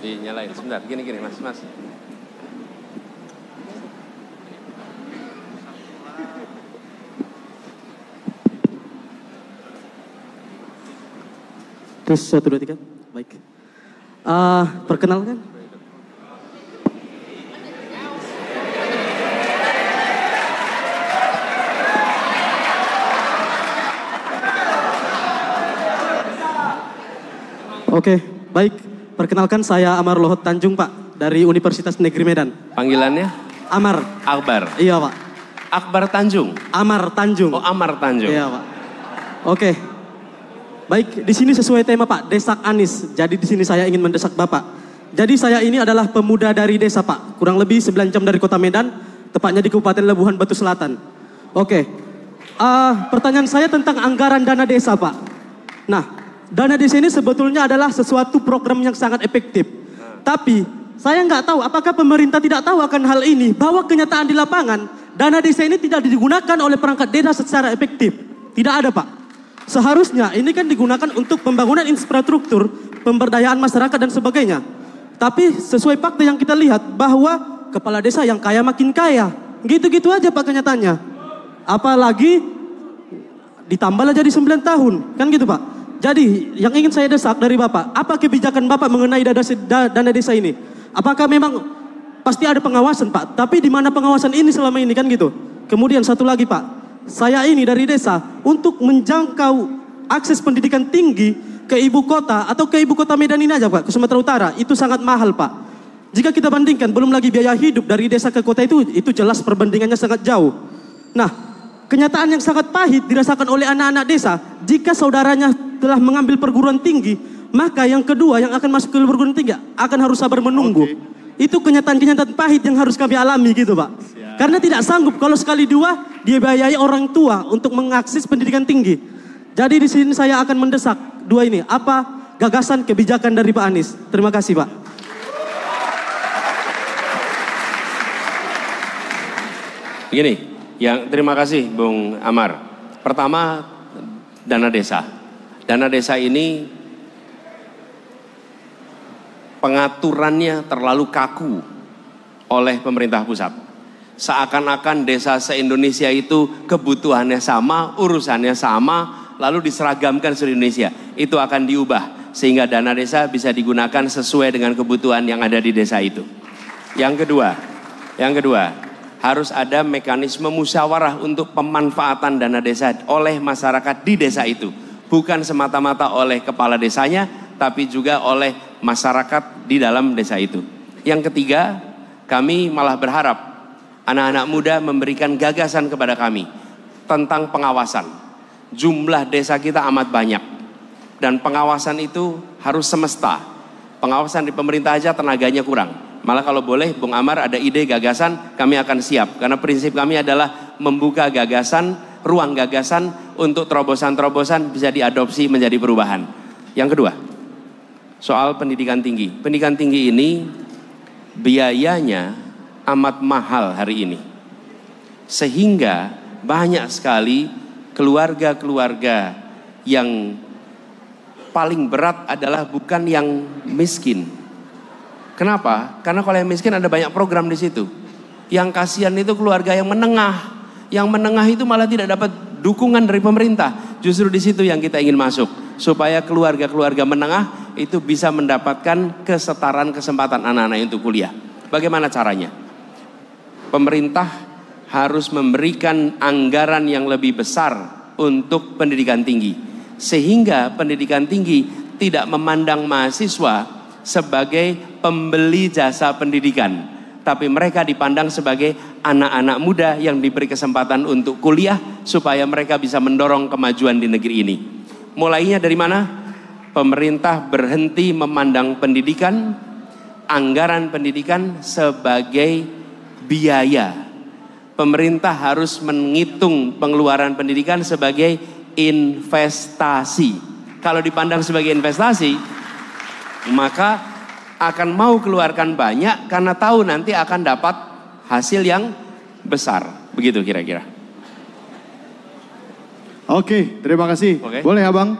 Dinyalain sebentar, gini mas. Terus 1, 2, 3, baik. Perkenalkan. Oke, baik. Perkenalkan saya Amar Lohot Tanjung, Pak, dari Universitas Negeri Medan. Panggilannya? Amar. Akbar. Iya, Pak. Akbar Tanjung. Amar Tanjung. Oh, Amar Tanjung. Iya, Pak. Oke. Baik, di sini sesuai tema, Pak, desak Anies. Jadi di sini saya ingin mendesak Bapak. Jadi saya ini adalah pemuda dari desa, Pak. Kurang lebih 9 jam dari kota Medan, tepatnya di Kabupaten Labuhan Batu Selatan. Oke. Pertanyaan saya tentang anggaran dana desa, Pak. Nah, dana desa ini sebetulnya adalah sesuatu program yang sangat efektif. Tapi saya nggak tahu apakah pemerintah tidak tahu akan hal ini, bahwa kenyataan di lapangan dana desa ini tidak digunakan oleh perangkat desa secara efektif. Tidak ada, Pak. Seharusnya ini kan digunakan untuk pembangunan infrastruktur, pemberdayaan masyarakat dan sebagainya. Tapi sesuai fakta yang kita lihat bahwa kepala desa yang kaya makin kaya. Gitu-gitu aja, Pak, kenyataannya. Apalagi ditambah jadi 9 tahun. Kan gitu, Pak. Jadi yang ingin saya desak dari Bapak, apa kebijakan Bapak mengenai dana desa ini? Apakah memang pasti ada pengawasan, Pak? Tapi di mana pengawasan ini selama ini, kan gitu. Kemudian satu lagi, Pak. Saya ini dari desa, untuk menjangkau akses pendidikan tinggi ke ibu kota atau ke ibu kota Medan ini aja, Pak, ke Sumatera Utara, itu sangat mahal, Pak. Jika kita bandingkan, belum lagi biaya hidup dari desa ke kota itu jelas perbandingannya sangat jauh. Nah, kenyataan yang sangat pahit dirasakan oleh anak-anak desa, jika saudaranya telah mengambil perguruan tinggi, maka yang kedua yang akan masuk ke perguruan tinggi akan harus sabar menunggu. Itu kenyataan-kenyataan pahit yang harus kami alami gitu, Pak. Karena tidak sanggup kalau sekali dua dia biayai orang tua untuk mengakses pendidikan tinggi. Jadi di sini saya akan mendesak dua ini. Apa gagasan kebijakan dari Pak Anies? Terima kasih, Pak. Begini, terima kasih Bung Amar. Pertama, dana desa. Dana desa ini pengaturannya terlalu kaku oleh pemerintah pusat. Seakan-akan desa se-Indonesia itu kebutuhannya sama, urusannya sama, lalu diseragamkan seluruh Indonesia. Itu akan diubah sehingga dana desa bisa digunakan sesuai dengan kebutuhan yang ada di desa itu. Yang kedua, harus ada mekanisme musyawarah untuk pemanfaatan dana desa oleh masyarakat di desa itu. Bukan semata-mata oleh kepala desanya, tapi juga oleh masyarakat di dalam desa itu. Yang ketiga, kami malah berharap anak-anak muda memberikan gagasan kepada kami tentang pengawasan. Jumlah desa kita amat banyak dan pengawasan itu harus semesta. Pengawasan di pemerintah aja tenaganya kurang. Malah kalau boleh Bung Amar ada ide gagasan, kami akan siap. Karena prinsip kami adalah membuka gagasan, ruang gagasan untuk terobosan-terobosan bisa diadopsi menjadi perubahan. Yang kedua, soal pendidikan tinggi. Pendidikan tinggi ini biayanya amat mahal hari ini. Sehingga banyak sekali keluarga-keluarga yang paling berat adalah bukan yang miskin. Kenapa? Karena kalau yang miskin ada banyak program di situ. Yang kasihan itu keluarga yang menengah. Yang menengah itu malah tidak dapat dukungan dari pemerintah. Justru di situ yang kita ingin masuk. Supaya keluarga-keluarga menengah itu bisa mendapatkan kesetaraan kesempatan anak-anak untuk kuliah. Bagaimana caranya? Pemerintah harus memberikan anggaran yang lebih besar untuk pendidikan tinggi. Sehingga pendidikan tinggi tidak memandang mahasiswa sebagai pembeli jasa pendidikan. Tapi mereka dipandang sebagai anak-anak muda yang diberi kesempatan untuk kuliah supaya mereka bisa mendorong kemajuan di negeri ini. Mulainya dari mana? Pemerintah berhenti memandang pendidikan, anggaran pendidikan sebagai biaya. Pemerintah harus menghitung pengeluaran pendidikan sebagai investasi. Kalau dipandang sebagai investasi, maka akan mau keluarkan banyak karena tahu nanti akan dapat hasil yang besar. Begitu kira-kira. Oke, terima kasih. Oke. Boleh Abang?